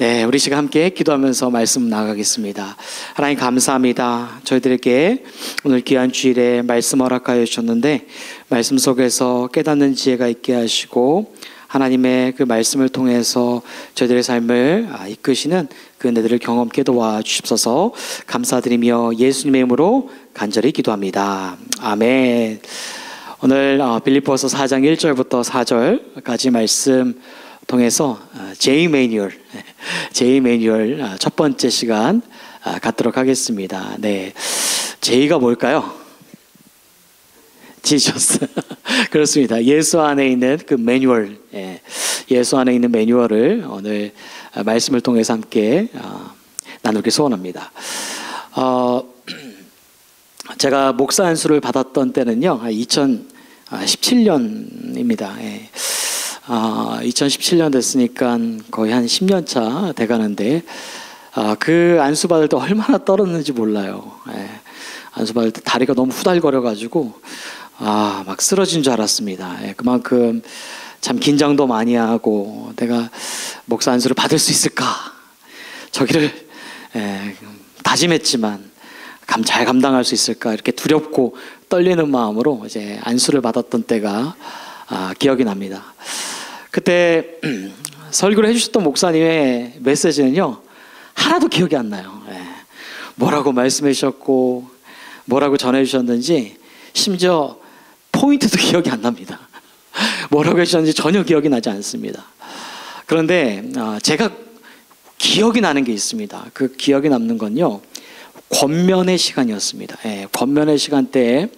네, 우리 시간 함께 기도하면서 말씀 나가겠습니다. 하나님 감사합니다. 저희들에게 오늘 귀한 주일에 말씀 허락하여 주셨는데 말씀 속에서 깨닫는 지혜가 있게 하시고 하나님의 그 말씀을 통해서 저희들의 삶을 이끄시는 그 은혜들을 경험케 도와주십소서. 감사드리며 예수님의 이름으로 간절히 기도합니다. 아멘. 오늘 빌립보서 4장 1절부터 4절까지 말씀 통해서 제이 매뉴얼 첫 번째 시간 갖도록 하겠습니다. 네, 제이가 뭘까요? 지저스. 그렇습니다. 예수 안에 있는 그 매뉴얼, 예수 안에 있는 매뉴얼을 오늘 말씀을 통해서 함께 나누기 소원합니다. 제가 목사 안수를 받았던 때는요, 2017년입니다. 2017년 됐으니까 거의 한 10년 차 돼가는데 그 안수 받을 때 얼마나 떨었는지 몰라요. 안수 받을 때 다리가 너무 후달거려가지고 막 쓰러진 줄 알았습니다. 그만큼 참 긴장도 많이 하고 내가 목사 안수를 받을 수 있을까 저기를 다짐했지만 잘 감당할 수 있을까 이렇게 두렵고 떨리는 마음으로 이제 안수를 받았던 때가 기억이 납니다. 그때 설교를 해주셨던 목사님의 메시지는요 하나도 기억이 안 나요. 뭐라고 말씀해 주셨고 뭐라고 전해 주셨는지 심지어 포인트도 기억이 안 납니다. 뭐라고 해주셨는지 전혀 기억이 나지 않습니다. 그런데 제가 기억이 나는 게 있습니다. 그 기억이 남는 건요 권면의 시간이었습니다. 권면의 시간 때에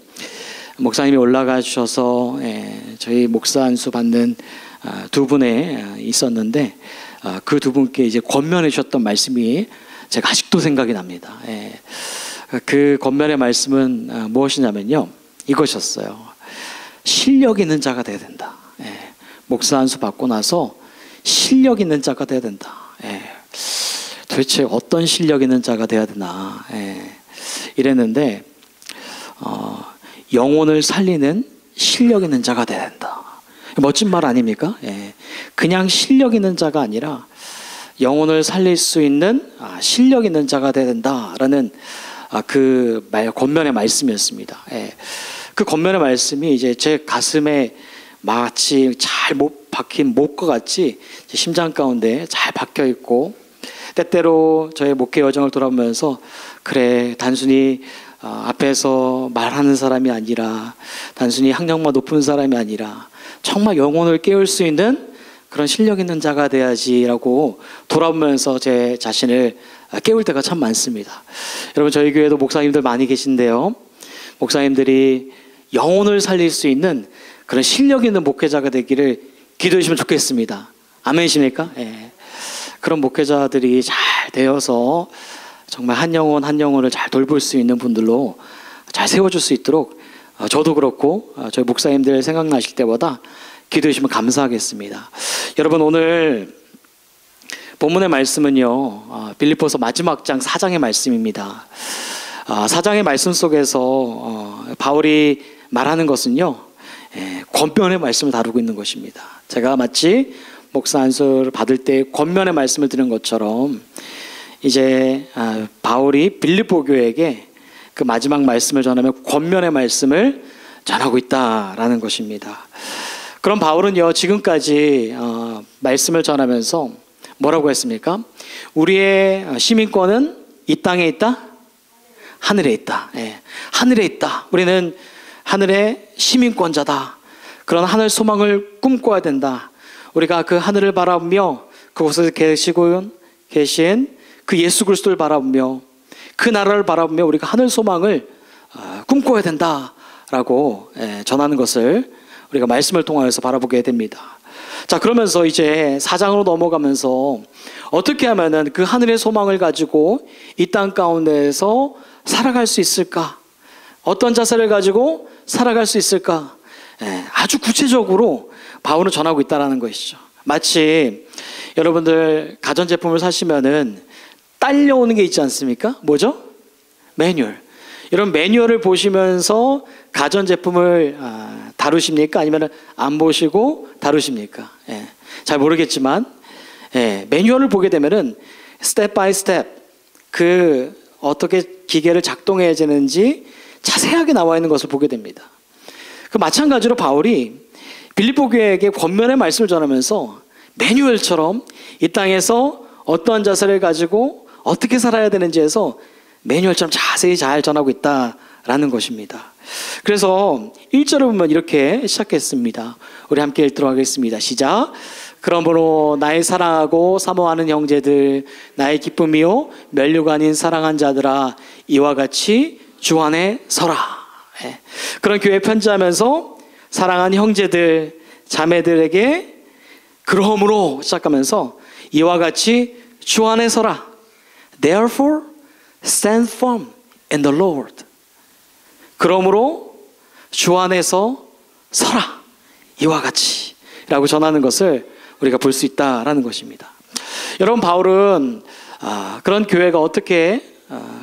목사님이 올라가 주셔서 저희 목사 안수 받는 두 분에 있었는데 그 두 분께 이제 권면해 주셨던 말씀이 제가 아직도 생각이 납니다. 그 권면의 말씀은 무엇이냐면요 이것이었어요. 실력 있는 자가 돼야 된다. 목사 안수 받고 나서 실력 있는 자가 돼야 된다. 도대체 어떤 실력 있는 자가 돼야 되나 이랬는데 영혼을 살리는 실력 있는 자가 돼야 된다. 멋진 말 아닙니까? 그냥 실력 있는 자가 아니라 영혼을 살릴 수 있는 실력 있는 자가 돼야 된다라는 그 권면의 말씀이었습니다. 그 권면의 말씀이 이제 제 가슴에 마치 잘 못 박힌 못과 같이 심장 가운데 잘 박혀 있고 때때로 저의 목회 여정을 돌아보면서 그래 단순히 앞에서 말하는 사람이 아니라 단순히 학력만 높은 사람이 아니라 정말 영혼을 깨울 수 있는 그런 실력 있는 자가 돼야지라고 돌아보면서 제 자신을 깨울 때가 참 많습니다. 여러분 저희 교회도 목사님들 많이 계신데요. 목사님들이 영혼을 살릴 수 있는 그런 실력 있는 목회자가 되기를 기도해 주시면 좋겠습니다. 아멘이십니까? 그런 목회자들이 잘 되어서 정말 한 영혼 한 영혼을 잘 돌볼 수 있는 분들로 잘 세워줄 수 있도록 저도 그렇고 저희 목사님들 생각나실 때보다 기도해 주시면 감사하겠습니다. 여러분 오늘 본문의 말씀은요 빌립보서 마지막 장 4장의 말씀입니다. 4장의 말씀 속에서 바울이 말하는 것은요 권면의 말씀을 다루고 있는 것입니다. 제가 마치 목사 안수를 받을 때 권면의 말씀을 드린 것처럼 이제 바울이 빌립보 교회에게 그 마지막 말씀을 전하며 권면의 말씀을 전하고 있다라는 것입니다. 그럼 바울은요 지금까지 말씀을 전하면서 뭐라고 했습니까? 우리의 시민권은 이 땅에 있다? 하늘에 있다. 하늘에 있다. 우리는 하늘의 시민권자다. 그런 하늘 소망을 꿈꿔야 된다. 우리가 그 하늘을 바라보며 그곳에 계신 그 예수 그리스도를 바라보며 그 나라를 바라보며 우리가 하늘 소망을 꿈꿔야 된다라고 전하는 것을 우리가 말씀을 통하여서 바라보게 됩니다. 자, 그러면서 이제 4장으로 넘어가면서 어떻게 하면은 그 하늘의 소망을 가지고 이 땅 가운데에서 살아갈 수 있을까? 어떤 자세를 가지고 살아갈 수 있을까? 아주 구체적으로 바울은 전하고 있다는 것이죠. 마치 여러분들 가전제품을 사시면은 딸려오는 게 있지 않습니까? 뭐죠? 매뉴얼. 이런 매뉴얼을 보시면서 가전제품을 다루십니까? 아니면 안 보시고 다루십니까? 잘 모르겠지만 예, 매뉴얼을 보게 되면은 스텝 바이 스텝 그 어떻게 기계를 작동해야 되는지 자세하게 나와 있는 것을 보게 됩니다. 그 마찬가지로 바울이 빌립보 교회에게 권면의 말씀을 전하면서 매뉴얼처럼 이 땅에서 어떠한 자세를 가지고 어떻게 살아야 되는지에서 매뉴얼처럼 자세히 잘 전하고 있다라는 것입니다. 그래서 1절을 보면 이렇게 시작했습니다. 우리 함께 읽도록 하겠습니다. 시작. 그러므로 나의 사랑하고 사모하는 형제들, 나의 기쁨이요 면류가 아닌 사랑한 자들아, 이와 같이 주 안에 서라. 예. 그런 교회 편지하면서 사랑하는 형제들, 자매들에게 그러므로 시작하면서 이와 같이 주 안에 서라. Therefore stand firm in the Lord. 그러므로 주 안에서 서라. 이와 같이 라고 전하는 것을 우리가 볼 수 있다라는 것입니다. 여러분, 바울은 그런 교회가 어떻게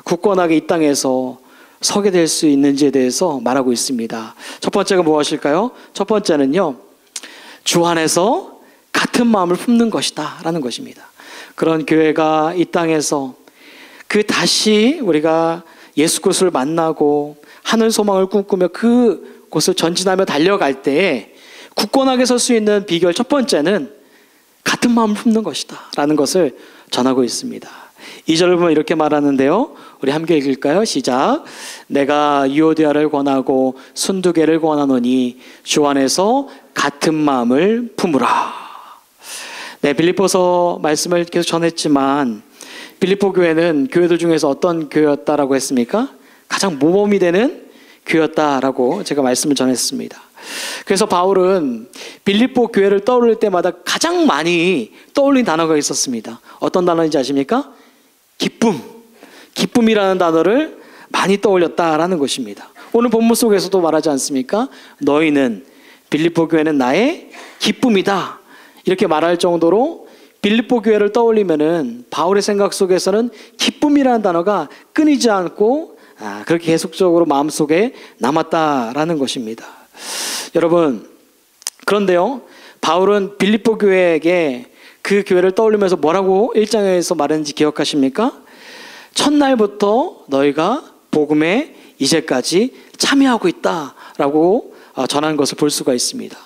굳건하게 이 땅에서 서게 될 수 있는지에 대해서 말하고 있습니다. 첫 번째가 무엇일까요? 첫 번째는요, 주 안에서 같은 마음을 품는 것이다 라는 것입니다. 그런 교회가 이 땅에서 그 다시 우리가 예수 그리스도를 만나고 하늘 소망을 꿈꾸며 그 곳을 전진하며 달려갈 때에 굳건하게 설 수 있는 비결 첫 번째는 같은 마음을 품는 것이다 라는 것을 전하고 있습니다. 2절을 보면 이렇게 말하는데요, 우리 함께 읽을까요? 시작. 내가 유오디아를 권하고 순두개를 권하노니 주 안에서 같은 마음을 품으라. 네, 빌립보서 말씀을 계속 전했지만 빌립보 교회는 교회들 중에서 어떤 교회였다라고 했습니까? 가장 모범이 되는 교회였다라고 제가 말씀을 전했습니다. 그래서 바울은 빌립보 교회를 떠올릴 때마다 가장 많이 떠올린 단어가 있었습니다. 어떤 단어인지 아십니까? 기쁨. 기쁨이라는 단어를 많이 떠올렸다라는 것입니다. 오늘 본문 속에서도 말하지 않습니까? 너희는, 빌립보 교회는 나의 기쁨이다. 이렇게 말할 정도로 빌립보 교회를 떠올리면은 바울의 생각 속에서는 기쁨이라는 단어가 끊이지 않고 그렇게 계속적으로 마음속에 남았다라는 것입니다. 여러분, 그런데요, 바울은 빌립보 교회에게 그 교회를 떠올리면서 뭐라고 1장에서 말했는지 기억하십니까? 첫날부터 너희가 복음에 이제까지 참여하고 있다라고 전한 것을 볼 수가 있습니다.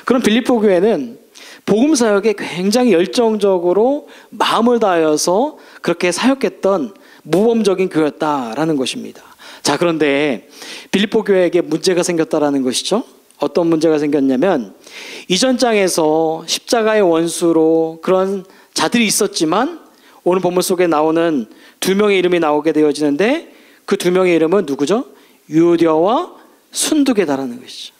그럼 빌립보 교회는 복음 사역에 굉장히 열정적으로 마음을 다하여서 그렇게 사역했던 모범적인 교회였다라는 것입니다. 자, 그런데 빌립보 교회에게 문제가 생겼다라는 것이죠. 어떤 문제가 생겼냐면 이전 장에서 십자가의 원수로 그런 자들이 있었지만 오늘 본문 속에 나오는 두 명의 이름이 나오게 되어지는데 그 두 명의 이름은 누구죠? 유오디아와 순두개다라는 것이죠.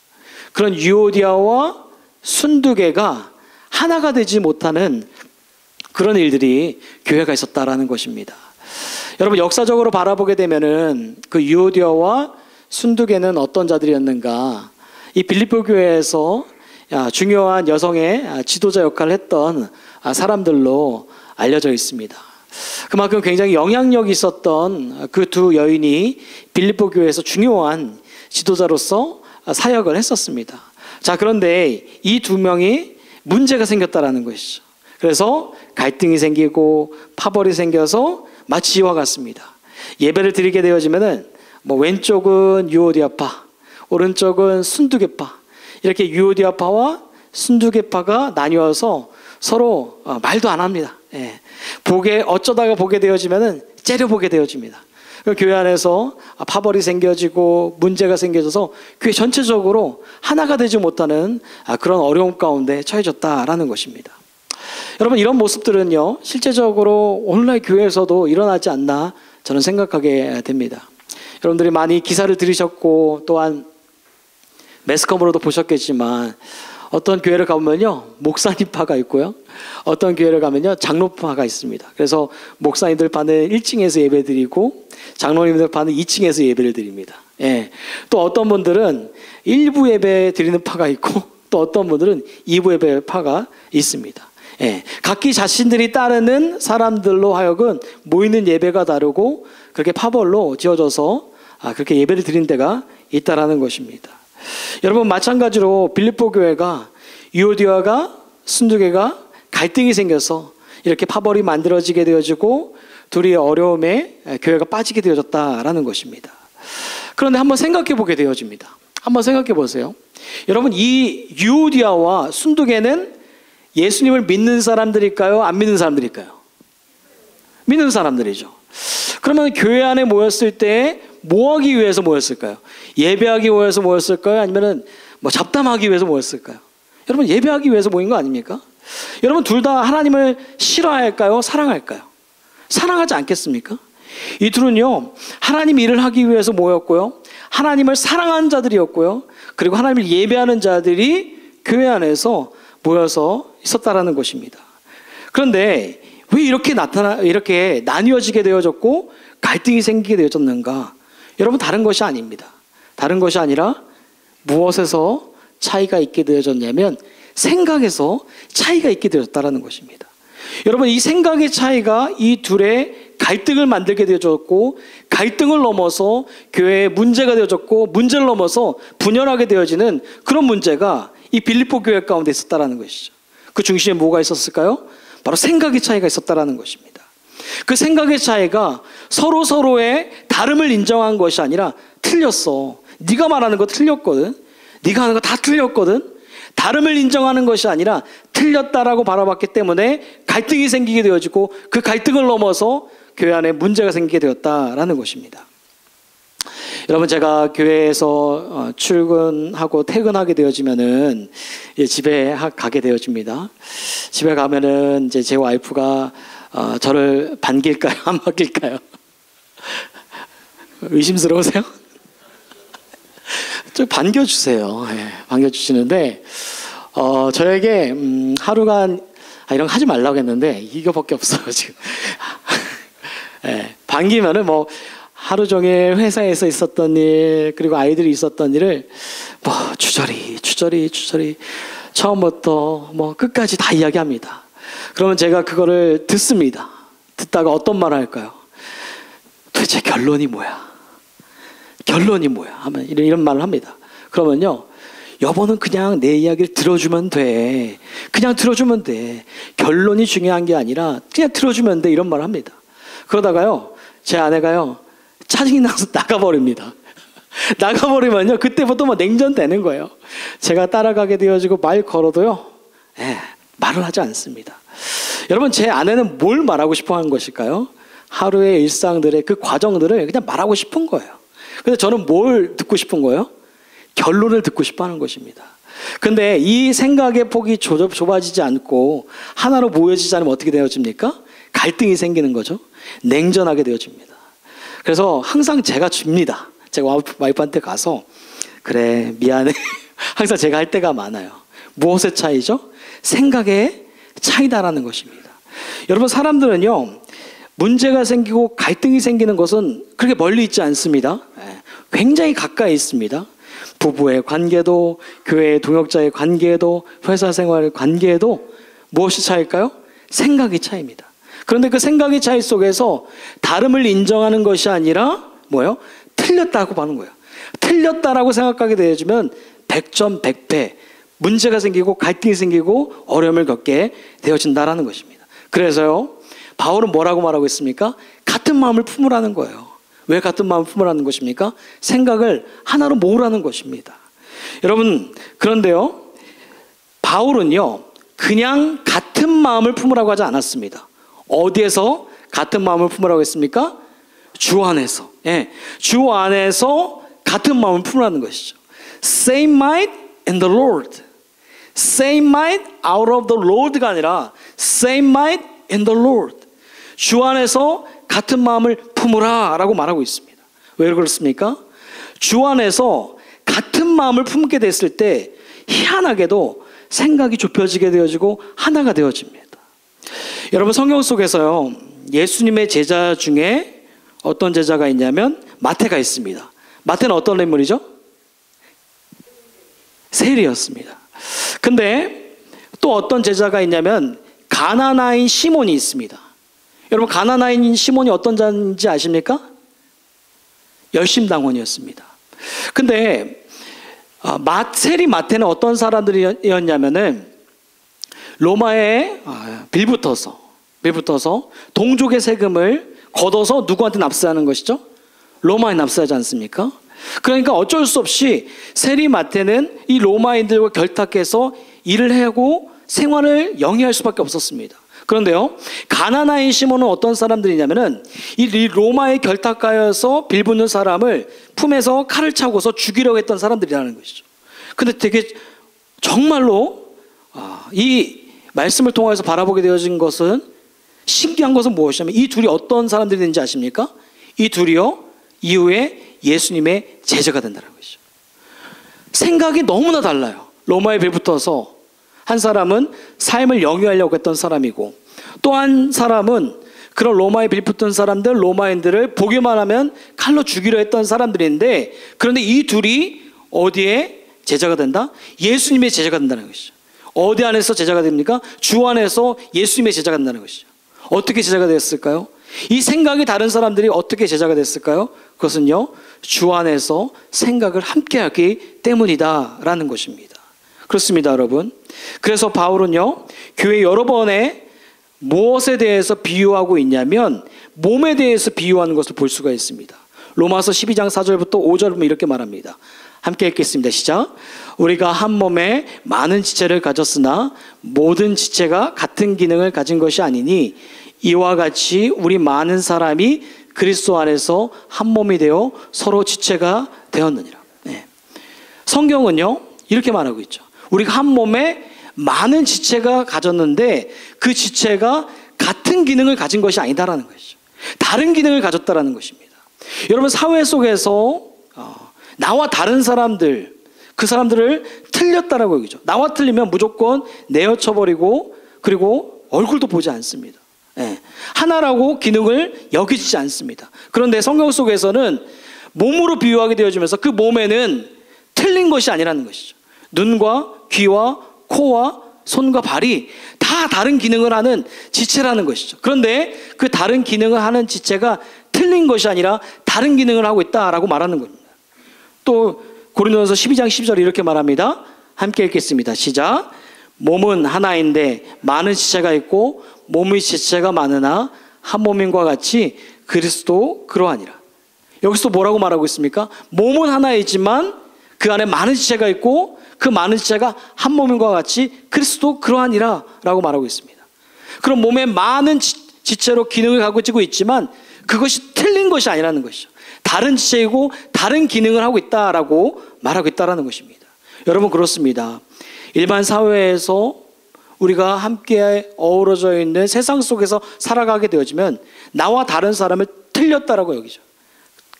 그런 유오디아와 순두개가 하나가 되지 못하는 그런 일들이 교회가 있었다라는 것입니다. 여러분, 역사적으로 바라보게 되면은 그 유오디아와 순두개는 어떤 자들이었는가? 이 빌립보 교회에서 중요한 여성의 지도자 역할을 했던 사람들로 알려져 있습니다. 그만큼 굉장히 영향력이 있었던 그 두 여인이 빌립보 교회에서 중요한 지도자로서 사역을 했었습니다. 자, 그런데 이 두 명이 문제가 생겼다라는 것이죠. 그래서 갈등이 생기고 파벌이 생겨서 마치 이와 같습니다. 예배를 드리게 되어지면은 왼쪽은 유오디아파, 오른쪽은 순두개파, 이렇게 유오디아파와 순두개파가 나뉘어서 서로 말도 안 합니다. 예. 어쩌다가 보게 되어지면은 째려보게 되어집니다. 교회 안에서 파벌이 생겨지고 문제가 생겨져서 교회 전체적으로 하나가 되지 못하는 그런 어려움 가운데 처해졌다라는 것입니다. 여러분, 이런 모습들은요, 실제적으로 오늘날 교회에서도 일어나지 않나 저는 생각하게 됩니다. 여러분들이 많이 기사를 들으셨고 또한 매스컴으로도 보셨겠지만 어떤 교회를 가보면요, 목사님파가 있고요, 어떤 교회를 가면요, 장로파가 있습니다. 그래서 목사님들 반은 1층에서 예배드리고 장로님들 반은 2층에서 예배를 드립니다. 예. 또 어떤 분들은 1부 예배 드리는 파가 있고 또 어떤 분들은 2부 예배 파가 있습니다. 예. 각기 자신들이 따르는 사람들로 하여금 모이는 예배가 다르고 그렇게 파벌로 지어져서 그렇게 예배를 드린 데가 있다라는 것입니다. 여러분, 마찬가지로 빌립보 교회가 유오디아가 순두개가 갈등이 생겨서 이렇게 파벌이 만들어지게 되어지고 둘이 어려움에 교회가 빠지게 되어졌다라는 것입니다. 그런데 한번 생각해 보게 되어집니다. 한번 생각해 보세요. 여러분, 이 유오디아와 순두계는 예수님을 믿는 사람들일까요? 안 믿는 사람들일까요? 믿는 사람들이죠. 그러면 교회 안에 모였을 때 뭐 하기 위해서 모였을까요? 예배하기 위해서 모였을까요? 아니면 뭐 잡담하기 위해서 모였을까요? 여러분, 예배하기 위해서 모인 거 아닙니까? 여러분, 둘 다 하나님을 싫어할까요? 사랑할까요? 사랑하지 않겠습니까? 이 둘은요, 하나님 일을 하기 위해서 모였고요, 하나님을 사랑하는 자들이었고요, 그리고 하나님을 예배하는 자들이 교회 안에서 모여서 있었다라는 것입니다. 그런데 왜 이렇게 나뉘어지게 되어졌고 갈등이 생기게 되어졌는가? 여러분, 다른 것이 아닙니다. 다른 것이 아니라 무엇에서 차이가 있게 되어졌냐면 생각에서 차이가 있게 되어졌다라는 것입니다. 여러분, 이 생각의 차이가 이 둘의 갈등을 만들게 되어졌고, 갈등을 넘어서 교회에 문제가 되어졌고, 문제를 넘어서 분열하게 되어지는 그런 문제가 이 빌립보 교회 가운데 있었다라는 것이죠. 그 중심에 뭐가 있었을까요? 바로 생각의 차이가 있었다라는 것입니다. 그 생각의 차이가 서로의 다름을 인정한 것이 아니라 틀렸어. 네가 말하는 거 틀렸거든. 네가 하는 거 다 틀렸거든. 다름을 인정하는 것이 아니라 틀렸다라고 바라봤기 때문에 갈등이 생기게 되어지고, 그 갈등을 넘어서 교회 안에 문제가 생기게 되었다라는 것입니다. 여러분, 제가 교회에서 출근하고 퇴근하게 되어지면은 집에 가게 되어집니다. 집에 가면은 이제 제 와이프가 저를 반길까요? 안 반길까요? 의심스러우세요? 좀 반겨주세요. 네, 반겨주시는데, 저에게, 하루가, 이런 거 하지 말라고 했는데, 이거밖에 없어요, 지금. 네, 반기면은 뭐, 하루 종일 회사에서 있었던 일, 그리고 아이들이 있었던 일을, 뭐, 주저리, 처음부터 뭐, 끝까지 다 이야기합니다. 그러면 제가 그거를 듣습니다. 듣다가 어떤 말을 할까요? 도대체 결론이 뭐야? 하면 이런 말을 합니다. 그러면요, 여보는 그냥 내 이야기를 들어주면 돼. 그냥 들어주면 돼. 결론이 중요한 게 아니라 그냥 들어주면 돼. 이런 말을 합니다. 그러다가요, 제 아내가요, 짜증이 나서 나가버립니다. 나가버리면요, 그때부터 뭐 냉전되는 거예요. 제가 따라가게 되어지고 말 걸어도요, 말을 하지 않습니다. 여러분, 제 아내는 뭘 말하고 싶어 하는 것일까요? 하루의 일상들의 그 과정들을 그냥 말하고 싶은 거예요. 근데 저는 뭘 듣고 싶은 거예요? 결론을 듣고 싶어 하는 것입니다. 근데 이 생각의 폭이 좁아지지 않고 하나로 모여지지 않으면 어떻게 되어집니까? 갈등이 생기는 거죠. 냉전하게 되어집니다. 그래서 항상 제가 줍니다. 제가 와이프한테 가서, 그래, 미안해. 항상 제가 할 때가 많아요. 무엇의 차이죠? 생각의 차이다라는 것입니다. 여러분, 사람들은요, 문제가 생기고 갈등이 생기는 것은 그렇게 멀리 있지 않습니다. 굉장히 가까이 있습니다. 부부의 관계도, 교회의 동역자의 관계도, 회사 생활의 관계도 무엇이 차일까요? 생각의 차이입니다. 그런데 그 생각의 차이 속에서 다름을 인정하는 것이 아니라 뭐예요? 틀렸다고 하는 거예요. 틀렸다라고 생각하게 되어지면 100점 100패 문제가 생기고 갈등이 생기고 어려움을 겪게 되어진다라는 것입니다. 그래서요, 바울은 뭐라고 말하고 있습니까? 같은 마음을 품으라는 거예요. 왜 같은 마음을 품으라는 것입니까? 생각을 하나로 모으라는 것입니다. 여러분, 그런데요, 바울은요, 그냥 같은 마음을 품으라고 하지 않았습니다. 어디에서 같은 마음을 품으라고 했습니까? 주 안에서. 주 안에서 같은 마음을 품으라는 것이죠. Same mind in the Lord. Same mind out of the Lord가 아니라 Same mind in the Lord. 주 안에서 같은 마음을 품으라 라고 말하고 있습니다. 왜 그렇습니까? 주 안에서 같은 마음을 품게 됐을 때 희한하게도 생각이 좁혀지게 되어지고 하나가 되어집니다. 여러분, 성경 속에서요, 예수님의 제자 중에 어떤 제자가 있냐면 마태가 있습니다. 마태는 어떤 인물이죠? 세리였습니다. 근데 또 어떤 제자가 있냐면 가나나인 시몬이 있습니다. 여러분, 가나나인 시몬이 어떤 자인지 아십니까? 열심당원이었습니다. 근데 세리 마태는 어떤 사람들이었냐면은 로마에 빌붙어서 빌붙어서 동족의 세금을 걷어서 누구한테 납세하는 것이죠? 로마에 납세하지 않습니까? 그러니까 어쩔 수 없이 세리마태는 이 로마인들과 결탁해서 일을 하고 생활을 영위할 수밖에 없었습니다. 그런데요, 가나나인 시몬은 어떤 사람들이냐면은 이 로마에 결탁하여서 빌붙는 사람을 품에서 칼을 차고서 죽이려고 했던 사람들이라는 것이죠. 근데 되게 정말로 이 말씀을 통해서 바라보게 되어진 것은, 신기한 것은 무엇이냐면 이 둘이 어떤 사람들인지 아십니까? 이 둘이요, 이후에 예수님의 제자가 된다는 것이죠. 생각이 너무나 달라요. 로마에 빌붙어서 한 사람은 삶을 영위하려고 했던 사람이고, 또 한 사람은 그런 로마에 빌붙은 사람들, 로마인들을 보기만 하면 칼로 죽이려 했던 사람들인데, 그런데 이 둘이 어디에 제자가 된다? 예수님의 제자가 된다는 것이죠. 어디 안에서 제자가 됩니까? 주 안에서 예수님의 제자가 된다는 것이죠. 어떻게 제자가 됐을까요? 이 생각이 다른 사람들이 어떻게 제자가 됐을까요? 그것은요, 주 안에서 생각을 함께하기 때문이다라는 것입니다. 그렇습니다, 여러분. 그래서 바울은요, 교회 여러 번에 무엇에 대해서 비유하고 있냐면 몸에 대해서 비유하는 것을 볼 수가 있습니다. 로마서 12장 4절부터 5절 보면 이렇게 말합니다. 함께 읽겠습니다. 시작. 우리가 한 몸에 많은 지체를 가졌으나 모든 지체가 같은 기능을 가진 것이 아니니 이와 같이 우리 많은 사람이 그리스도 안에서 한 몸이 되어 서로 지체가 되었느니라. 네. 성경은요, 이렇게 말하고 있죠. 우리가 한 몸에 많은 지체가 가졌는데 그 지체가 같은 기능을 가진 것이 아니다라는 것이죠. 다른 기능을 가졌다라는 것입니다. 여러분, 사회 속에서 나와 다른 사람들, 그 사람들을 틀렸다라고 얘기죠. 나와 틀리면 무조건 내어쳐버리고, 그리고 얼굴도 보지 않습니다. 예. 하나라고 기능을 여기지 않습니다. 그런데 성경 속에서는 몸으로 비유하게 되어지면서 그 몸에는 틀린 것이 아니라는 것이죠. 눈과 귀와 코와 손과 발이 다 다른 기능을 하는 지체라는 것이죠. 그런데 그 다른 기능을 하는 지체가 틀린 것이 아니라 다른 기능을 하고 있다라고 말하는 겁니다. 또 고린도전서 12장 12절 이렇게 말합니다. 함께 읽겠습니다. 시작. 몸은 하나인데 많은 지체가 있고 몸의 지체가 많으나 한 몸인과 같이 그리스도 그러하니라. 여기서 뭐라고 말하고 있습니까? 몸은 하나이지만 그 안에 많은 지체가 있고 그 많은 지체가 한 몸인과 같이 그리스도 그러하니라 라고 말하고 있습니다. 그럼 몸에 많은 지체로 기능을 가지고 있지만 그것이 틀린 것이 아니라는 것이죠. 다른 지체이고 다른 기능을 하고 있다라고 말하고 있다라는 것입니다. 여러분, 그렇습니다. 일반 사회에서 우리가 함께 어우러져 있는 세상 속에서 살아가게 되어지면 나와 다른 사람을 틀렸다라고 여기죠.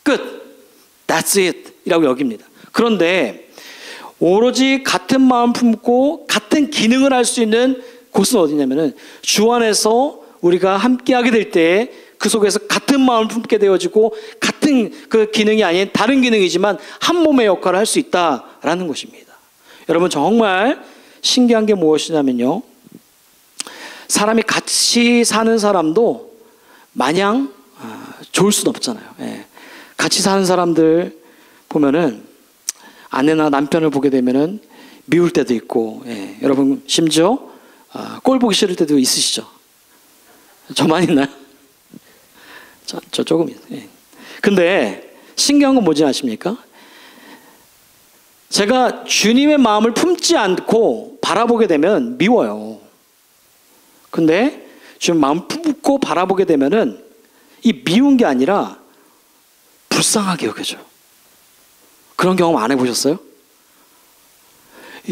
끝. That's it 이라고 여깁니다. 그런데 오로지 같은 마음 품고 같은 기능을 할 수 있는 곳은 어디냐면은 주 안에서 우리가 함께하게 될 때 그 속에서 같은 마음을 품게 되어지고 같은 그 기능이 아닌 다른 기능이지만 한 몸의 역할을 할 수 있다라는 것입니다. 여러분, 정말 신기한 게 무엇이냐면요, 사람이 같이 사는 사람도 마냥 좋을 수는 없잖아요. 예. 같이 사는 사람들 보면은 아내나 남편을 보게 되면은 미울 때도 있고, 예. 여러분 심지어 꼴 보기 싫을 때도 있으시죠? 저만 있나요? 저 조금 있어요. 예. 근데 신기한 건 뭔지 아십니까? 제가 주님의 마음을 품지 않고 바라보게 되면 미워요. 근데 주님 마음 품고 바라보게 되면은 이 미운 게 아니라 불쌍하게 여겨져요. 그런 경험 안 해보셨어요?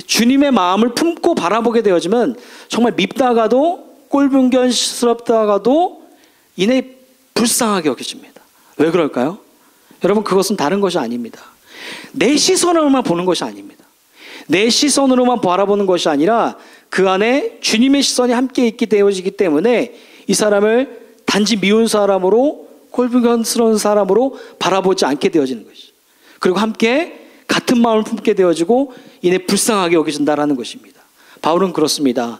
주님의 마음을 품고 바라보게 되어지면 정말 밉다가도 꼴불견스럽다가도 이내 불쌍하게 여겨집니다. 왜 그럴까요? 여러분, 그것은 다른 것이 아닙니다. 내 시선으로만 보는 것이 아닙니다. 내 시선으로만 바라보는 것이 아니라 그 안에 주님의 시선이 함께 있게 되어지기 때문에 이 사람을 단지 미운 사람으로, 꼴불견스러운 사람으로 바라보지 않게 되어지는 것이죠. 그리고 함께 같은 마음을 품게 되어지고 이내 불쌍하게 여겨진다라는 것입니다. 바울은 그렇습니다.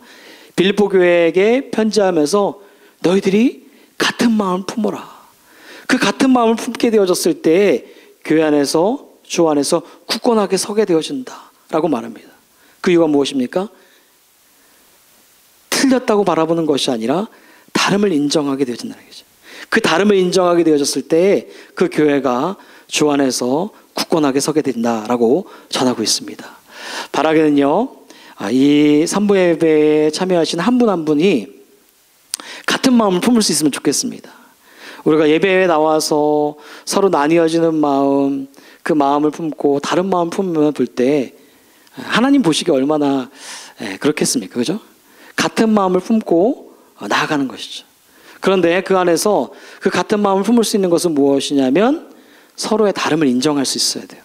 빌립보 교회에게 편지하면서 너희들이 같은 마음을 품어라. 그 같은 마음을 품게 되어졌을 때 교회 안에서, 주 안에서 굳건하게 서게 되어진다라고 말합니다. 그 이유가 무엇입니까? 틀렸다고 바라보는 것이 아니라 다름을 인정하게 되어진다는 거죠. 그 다름을 인정하게 되어졌을 때 그 교회가 주 안에서 굳건하게 서게 된다라고 전하고 있습니다. 바라기는요, 이 산부 예배에 참여하신 한 분 한 분이 같은 마음을 품을 수 있으면 좋겠습니다. 우리가 예배에 나와서 서로 나뉘어지는 마음, 그 마음을 품고 다른 마음 품으면 볼 때 하나님 보시기에 얼마나 그렇겠습니까? 그죠? 같은 마음을 품고 나아가는 것이죠. 그런데 그 안에서 그 같은 마음을 품을 수 있는 것은 무엇이냐면 서로의 다름을 인정할 수 있어야 돼요.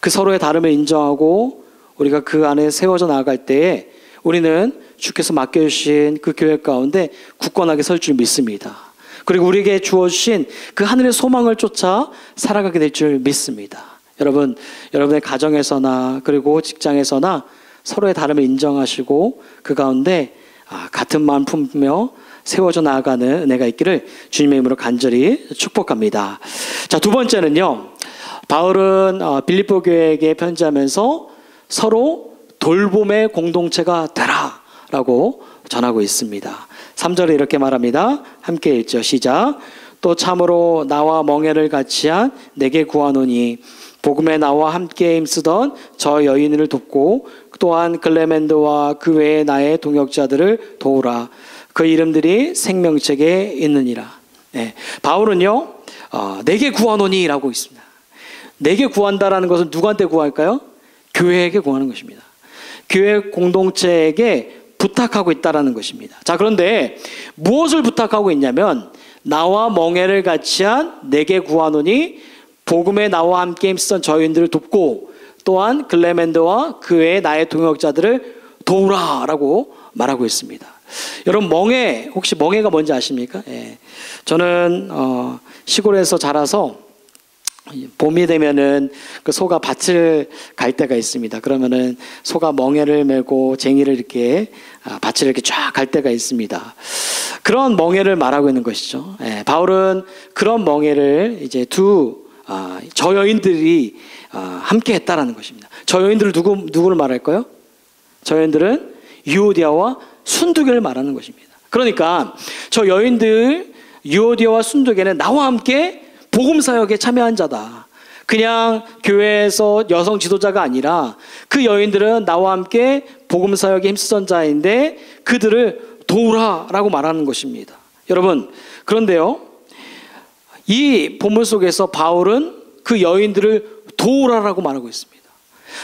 그 서로의 다름을 인정하고 우리가 그 안에 세워져 나아갈 때에 우리는 주께서 맡겨주신 그 교회 가운데 굳건하게 설 줄 믿습니다. 그리고 우리에게 주어주신 그 하늘의 소망을 쫓아 살아가게 될 줄 믿습니다. 여러분, 여러분의 가정에서나 그리고 직장에서나 서로의 다름을 인정하시고 그 가운데 같은 마음 품으며 세워져 나아가는 은혜가 있기를 주님의 이름으로 간절히 축복합니다. 자, 두 번째는요, 바울은 빌립보 교회에게 편지하면서 서로 돌봄의 공동체가 되라 라고 전하고 있습니다. 3절에 이렇게 말합니다. 함께 읽죠. 시작. 또 참으로 나와 멍에를 같이 한 내게 구하노니 복음에 나와 함께 힘쓰던 저 여인을 돕고 또한 글레멘드와 그 외에 나의 동역자들을 도우라. 그 이름들이 생명책에 있느니라. 바울은요, 내게 구하노니 라고 있습니다. 내게 구한다라는 것은 누구한테 구할까요? 교회에게 구하는 것입니다. 교회 공동체에게 부탁하고 있다라는 것입니다. 자, 그런데 무엇을 부탁하고 있냐면 나와 멍에를 같이 한 내게 구하노니 복음에 나와 함께 힘쓰던 저희들을 돕고 또한 글레멘드와 그 외에 나의 동역자들을 도우라 라고 말하고 있습니다. 여러분, 멍에, 혹시 멍에가 뭔지 아십니까? 저는 시골에서 자라서 봄이 되면은 그 소가 밭을 갈 때가 있습니다. 그러면은 소가 멍에를 메고 쟁이를 이렇게 밭을 이렇게 쫙 갈 때가 있습니다. 그런 멍에를 말하고 있는 것이죠. 바울은 그런 멍에를 이제 저 여인들이 함께 했다라는 것입니다. 저 여인들을 누구를 말할까요? 저 여인들은 유오디아와 순두개를 말하는 것입니다. 그러니까 저 여인들 유오디아와 순두개는 나와 함께 복음 사역에 참여한 자다. 그냥 교회에서 여성 지도자가 아니라 그 여인들은 나와 함께 복음 사역에 힘쓰던 자인데 그들을 도우라라고 말하는 것입니다. 여러분, 그런데요, 이 본문 속에서 바울은 그 여인들을 도우라라고 말하고 있습니다.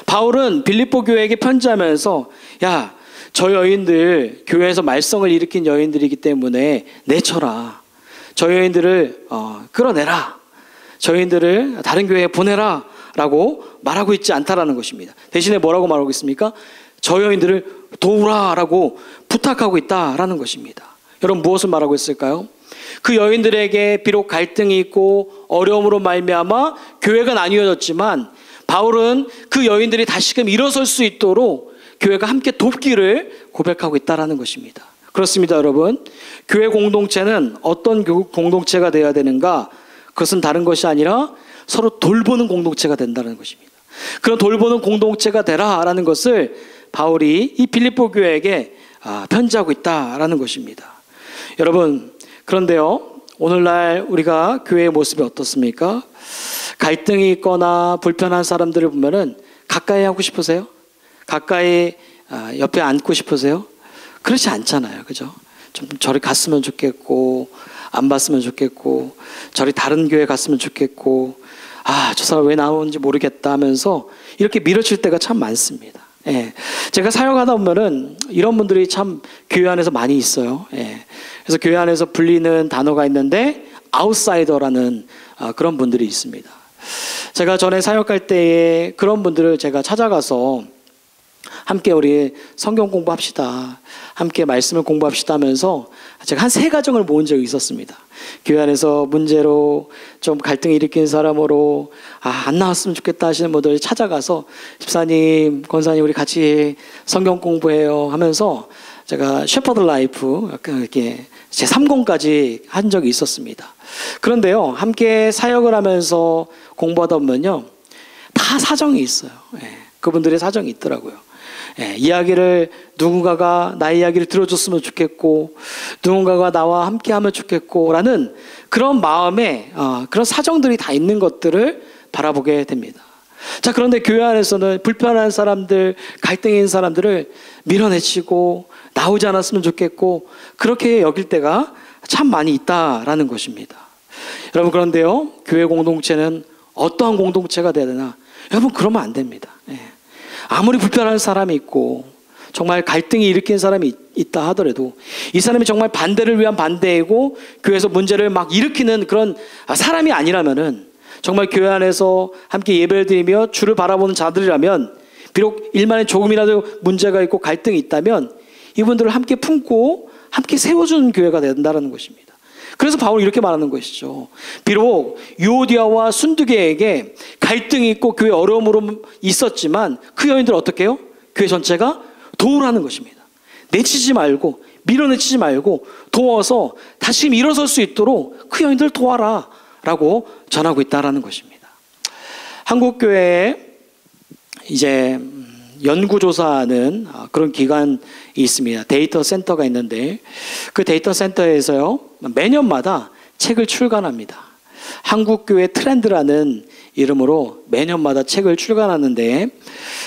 바울은 빌립보 교회에게 편지하면서 야, 저 여인들 교회에서 말썽을 일으킨 여인들이기 때문에 내쳐라. 저 여인들을 끌어내라. 저희들을 다른 교회에 보내라 라고 말하고 있지 않다라는 것입니다. 대신에 뭐라고 말하고 있습니까? 저 여인들을 도우라 라고 부탁하고 있다라는 것입니다. 여러분, 무엇을 말하고 있을까요? 그 여인들에게 비록 갈등이 있고 어려움으로 말미암아 교회가 나뉘어졌지만 바울은 그 여인들이 다시금 일어설 수 있도록 교회가 함께 돕기를 고백하고 있다라는 것입니다. 그렇습니다, 여러분. 교회 공동체는 어떤 공동체가 되어야 되는가? 그것은 다른 것이 아니라 서로 돌보는 공동체가 된다는 것입니다. 그런 돌보는 공동체가 되라라는 것을 바울이 이 빌립보 교회에게 편지하고 있다라는 것입니다. 여러분, 그런데요, 오늘날 우리가 교회의 모습이 어떻습니까? 갈등이 있거나 불편한 사람들을 보면은 가까이 하고 싶으세요? 가까이 옆에 앉고 싶으세요? 그렇지 않잖아요, 그죠? 좀 저리 갔으면 좋겠고, 안 봤으면 좋겠고, 저리 다른 교회 갔으면 좋겠고, 저 사람 왜 나오는지 모르겠다 하면서 이렇게 밀어칠 때가 참 많습니다. 제가 사역하다 보면은 이런 분들이 참 교회 안에서 많이 있어요. 그래서 교회 안에서 불리는 단어가 있는데 아웃사이더라는 그런 분들이 있습니다. 제가 전에 사역할 때에 그런 분들을 제가 찾아가서 함께 우리 성경 공부합시다, 함께 말씀을 공부합시다 하면서 제가 한 3가정을 모은 적이 있었습니다. 교회 안에서 문제로 좀 갈등 일으킨 사람으로 안 나왔으면 좋겠다 하시는 분들 찾아가서 집사님, 권사님 우리 같이 성경 공부해요 하면서 제가 셰퍼드 라이프 이렇게 제 3권까지 한 적이 있었습니다. 그런데요, 함께 사역을 하면서 공부하다 보면요, 다 사정이 있어요. 그분들의 사정이 있더라고요. 이야기를 누군가가 나의 이야기를 들어줬으면 좋겠고 누군가가 나와 함께하면 좋겠고 라는 그런 마음에 그런 사정들이 다 있는 것들을 바라보게 됩니다. 자, 그런데 교회 안에서는 불편한 사람들, 갈등이 있는 사람들을 밀어내치고 나오지 않았으면 좋겠고 그렇게 여길 때가 참 많이 있다라는 것입니다. 여러분, 그런데요, 교회 공동체는 어떠한 공동체가 돼야 되나? 여러분, 그러면 안 됩니다. 아무리 불편한 사람이 있고 정말 갈등이 일으킨 사람이 있다 하더라도 이 사람이 정말 반대를 위한 반대이고 교회에서 문제를 막 일으키는 그런 사람이 아니라면은, 정말 교회 안에서 함께 예배를 드리며 주를 바라보는 자들이라면, 비록 일만에 조금이라도 문제가 있고 갈등이 있다면 이분들을 함께 품고 함께 세워주는 교회가 된다는 것입니다. 그래서 바울이 이렇게 말하는 것이죠. 비록 유오디아와 순두계에게 갈등이 있고 교회 어려움으로 있었지만 그 여인들 어떻게 해요? 교회 전체가 도우라는 것입니다. 내치지 말고, 밀어내치지 말고 도와서 다시 일어설 수 있도록 그 여인들 도와라 라고 전하고 있다는 것입니다. 한국교회에 이제 연구조사하는 그런 기관이 있습니다. 데이터 센터가 있는데 그 데이터 센터에서요, 매년마다 책을 출간합니다. 한국교회 트렌드라는 이름으로 매년마다 책을 출간하는데,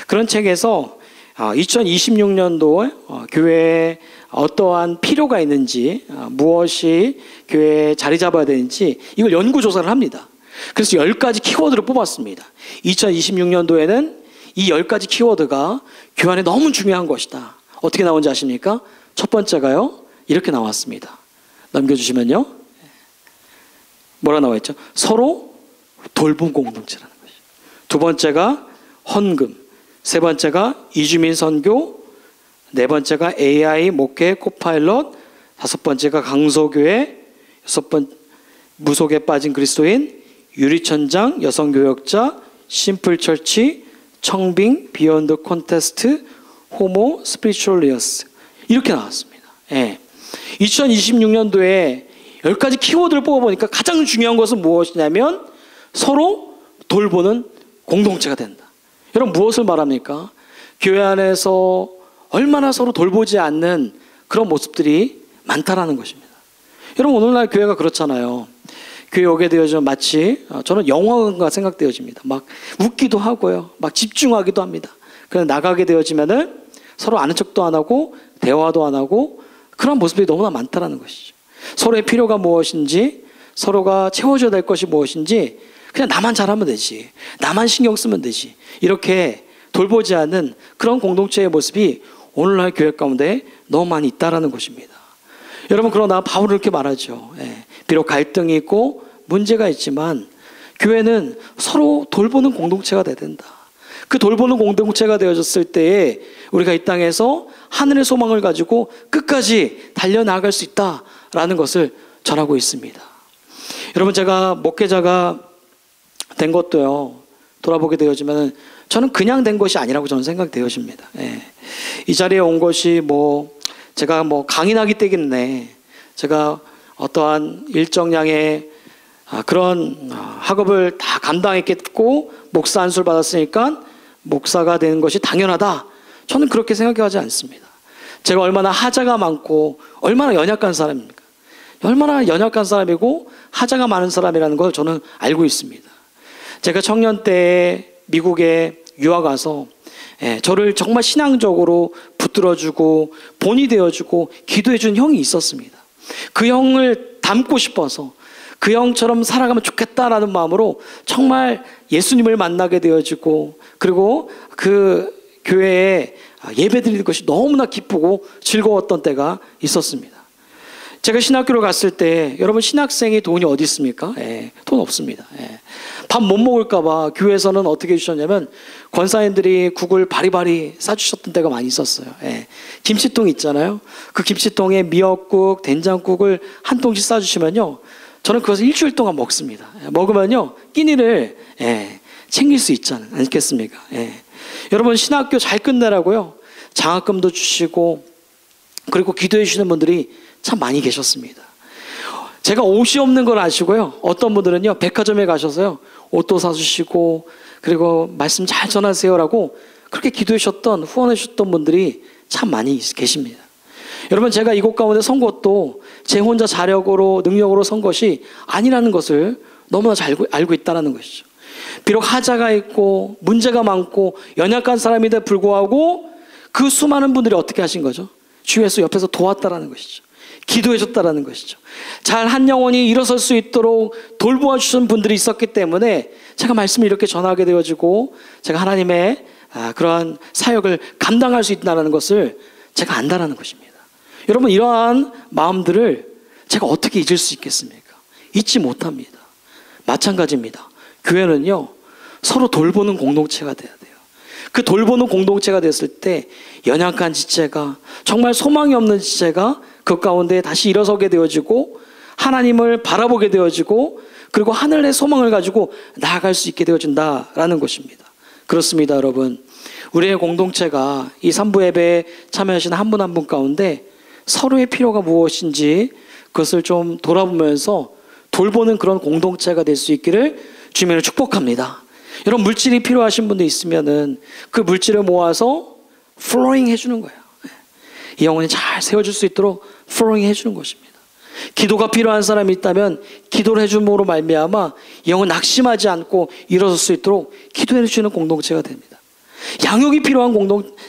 그런 책에서 2026년도 교회에 어떠한 필요가 있는지, 무엇이 교회에 자리 잡아야 되는지 이걸 연구조사를 합니다. 그래서 10가지 키워드를 뽑았습니다. 2026년도에는 이 10가지 키워드가 교회 안에 너무 중요한 것이다. 어떻게 나온지 아십니까? 첫 번째가요, 이렇게 나왔습니다. 넘겨주시면요. 뭐라 나와 있죠? 서로 돌봄 공동체라는 것이죠. 두 번째가 헌금, 세 번째가 이주민 선교, 네 번째가 AI 목회 코파일럿, 다섯 번째가 강소교회, 여섯 번 무속에 빠진 그리스도인, 유리천장, 여성교역자, 심플처치, 청빙, 비욘드 콘테스트, 호모, 스피리추얼리어스, 이렇게 나왔습니다. 2026년도에 10가지 키워드를 뽑아보니까 가장 중요한 것은 무엇이냐면 서로 돌보는 공동체가 된다. 여러분, 무엇을 말합니까? 교회 안에서 얼마나 서로 돌보지 않는 그런 모습들이 많다라는 것입니다. 여러분, 오늘날 교회가 그렇잖아요. 교회 오게 되어지면 마치 저는 영화관과 생각되어집니다. 막 웃기도 하고요, 막 집중하기도 합니다. 그래서 나가게 되어지면은 서로 아는 척도 안 하고 대화도 안 하고 그런 모습들이 너무나 많다라는 것이죠. 서로의 필요가 무엇인지, 서로가 채워줘야 될 것이 무엇인지 그냥 나만 잘하면 되지, 나만 신경 쓰면 되지, 이렇게 돌보지 않는 그런 공동체의 모습이 오늘날 교회 가운데 너무 많이 있다라는 것입니다. 여러분, 그러나 바울은 이렇게 말하죠. 비록 갈등이 있고 문제가 있지만 교회는 서로 돌보는 공동체가 돼야 된다. 그 돌보는 공동체가 되어졌을 때에 우리가 이 땅에서 하늘의 소망을 가지고 끝까지 달려나갈 수 있다라는 것을 전하고 있습니다. 여러분, 제가 목회자가 된 것도요, 돌아보게 되어지면 저는 그냥 된 것이 아니라고 저는 생각되어집니다. 이 자리에 온 것이 제가 강인하기 때문에, 제가 어떠한 일정량의 그런 학업을 다 감당했겠고 목사 안수를 받았으니까 목사가 되는 것이 당연하다, 저는 그렇게 생각하지 않습니다. 제가 얼마나 하자가 많고 얼마나 연약한 사람입니까? 얼마나 연약한 사람이고 하자가 많은 사람이라는 걸 저는 알고 있습니다. 제가 청년 때 미국에 유학 가서 저를 정말 신앙적으로 붙들어주고 본이 되어주고 기도해준 형이 있었습니다. 그 형을 닮고 싶어서 그 형처럼 살아가면 좋겠다라는 마음으로 정말 예수님을 만나게 되어지고, 그리고 그 교회에 예배 드리는 것이 너무나 기쁘고 즐거웠던 때가 있었습니다. 제가 신학교를 갔을 때, 여러분, 신학생이 돈이 어디 있습니까? 돈 없습니다. 밥 못 먹을까 봐 교회에서는 어떻게 해주셨냐면 권사님들이 국을 바리바리 싸주셨던 때가 많이 있었어요. 김치통 있잖아요. 그 김치통에 미역국, 된장국을 한 통씩 싸주시면요, 저는 그것을 일주일 동안 먹습니다. 먹으면요, 끼니를 챙길 수 있지 않겠습니까? 여러분, 신학교 잘 끝내라고요, 장학금도 주시고, 그리고 기도해 주시는 분들이 참 많이 계셨습니다. 제가 옷이 없는 걸 아시고요, 어떤 분들은요, 백화점에 가셔서요, 옷도 사주시고, 그리고 말씀 잘 전하세요라고 그렇게 기도해 주셨던, 후원해 주셨던 분들이 참 많이 계십니다. 여러분, 제가 이곳 가운데 선 것도 제 혼자 자력으로, 능력으로 선 것이 아니라는 것을 너무나 잘 알고 있다는 것이죠. 비록 하자가 있고 문제가 많고 연약한 사람인데 불구하고 그 수많은 분들이 어떻게 하신 거죠? 주 예수 옆에서 도왔다라는 것이죠. 기도해 줬다라는 것이죠. 잘 한 영혼이 일어설 수 있도록 돌보아 주신 분들이 있었기 때문에 제가 말씀을 이렇게 전하게 되어지고 제가 하나님의 그러한 사역을 감당할 수 있다는 것을 제가 안다라는 것입니다. 여러분, 이러한 마음들을 제가 어떻게 잊을 수 있겠습니까? 잊지 못합니다. 마찬가지입니다. 교회는요, 서로 돌보는 공동체가 돼야 돼요. 그 돌보는 공동체가 됐을 때 연약한 지체가, 정말 소망이 없는 지체가 그 가운데 다시 일어서게 되어지고 하나님을 바라보게 되어지고 그리고 하늘의 소망을 가지고 나아갈 수 있게 되어진다라는 것입니다. 그렇습니다, 여러분. 우리의 공동체가 이 3부 예배에 참여하신 한 분 한 분 가운데 서로의 필요가 무엇인지 그것을 좀 돌아보면서 돌보는 그런 공동체가 될 수 있기를 주님으로 축복합니다. 여러분, 물질이 필요하신 분도 있으면은 그 물질을 모아서 플로잉 해주는 거예요. 이 영혼이 잘 세워질 수 있도록 플로잉 해주는 것입니다. 기도가 필요한 사람이 있다면 기도를 해줌으로 말미암아 이 영혼 낙심하지 않고 일어설 수 있도록 기도해 주시는 공동체가 됩니다. 양육이 필요한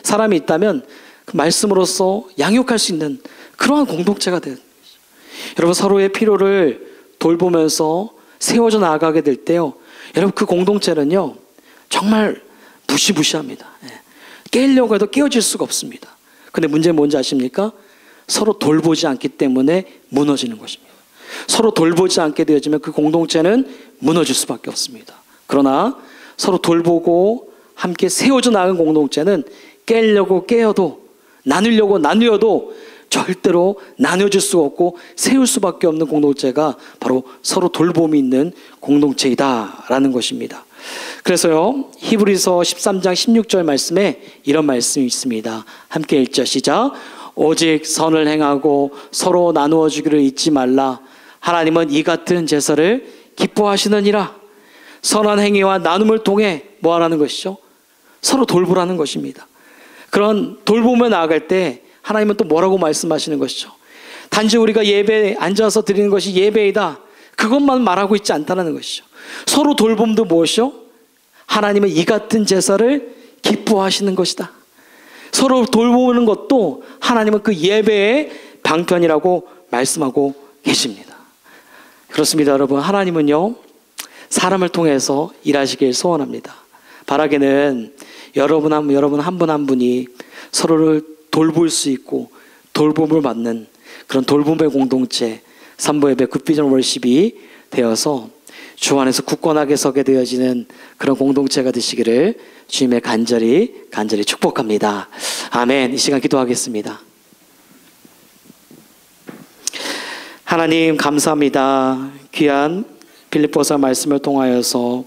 사람이 있다면 그 말씀으로써 양육할 수 있는 그러한 공동체가 되는 것이죠. 여러분, 서로의 필요를 돌보면서 세워져 나아가게 될 때요, 여러분, 그 공동체는요 정말 무시무시합니다. 깨려고 해도 깨어질 수가 없습니다. 근데 문제는 뭔지 아십니까? 서로 돌보지 않기 때문에 무너지는 것입니다. 서로 돌보지 않게 되어지면 그 공동체는 무너질 수밖에 없습니다. 그러나 서로 돌보고 함께 세워져 나가는 공동체는 깨려고 깨어도, 나누려고 나누어도 절대로 나눠줄 수가 없고 세울 수밖에 없는 공동체가 바로 서로 돌봄이 있는 공동체이다라는 것입니다. 그래서요, 히브리서 13장 16절 말씀에 이런 말씀이 있습니다. 함께 읽죠. 시작. 오직 선을 행하고 서로 나누어 주기를 잊지 말라. 하나님은 이 같은 제사를 기뻐하시느니라. 선한 행위와 나눔을 통해 뭐 하라는 것이죠? 서로 돌보라는 것입니다. 그런 돌보며 나아갈 때 하나님은 또 뭐라고 말씀하시는 것이죠? 단지 우리가 예배에 앉아서 드리는 것이 예배이다, 그것만 말하고 있지 않다는 것이죠. 서로 돌봄도 무엇이요? 하나님은 이 같은 제사를 기뻐하시는 것이다. 서로 돌보는 것도 하나님은 그 예배의 방편이라고 말씀하고 계십니다. 그렇습니다, 여러분. 하나님은요, 사람을 통해서 일하시길 소원합니다. 바라기는 여러분 한 분 한 분이 서로를 돌볼 수 있고 돌봄을 받는 그런 돌봄의 공동체, 3부 예배 굿비전 월십이 되어서 주 안에서 굳건하게 서게 되어지는 그런 공동체가 되시기를 주님의 간절히 축복합니다. 아멘. 이 시간 기도하겠습니다. 하나님, 감사합니다. 귀한 빌립보서 말씀을 통하여서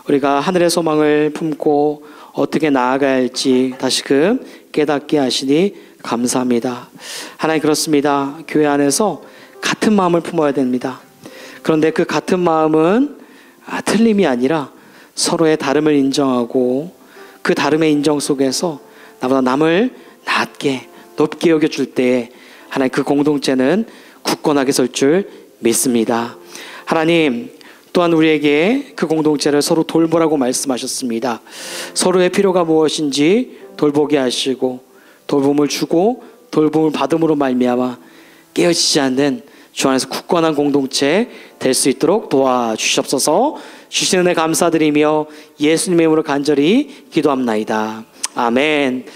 우리가 하늘의 소망을 품고 어떻게 나아가야 할지 다시금 깨닫게 하시니 감사합니다. 하나님, 그렇습니다. 교회 안에서 같은 마음을 품어야 됩니다. 그런데 그 같은 마음은 틀림이 아니라 서로의 다름을 인정하고 그 다름의 인정 속에서 나보다 남을 낮게 높게 여겨줄 때 하나님, 그 공동체는 굳건하게 설 줄 믿습니다. 하나님, 또한 우리에게 그 공동체를 서로 돌보라고 말씀하셨습니다. 서로의 필요가 무엇인지 돌보게 하시고 돌봄을 주고 돌봄을 받음으로 말미암아 깨어지지 않는 주 안에서 굳건한 공동체 될 수 있도록 도와주시옵소서. 주시는 은혜 감사드리며 예수님의 이름으로 간절히 기도합나이다. 아멘.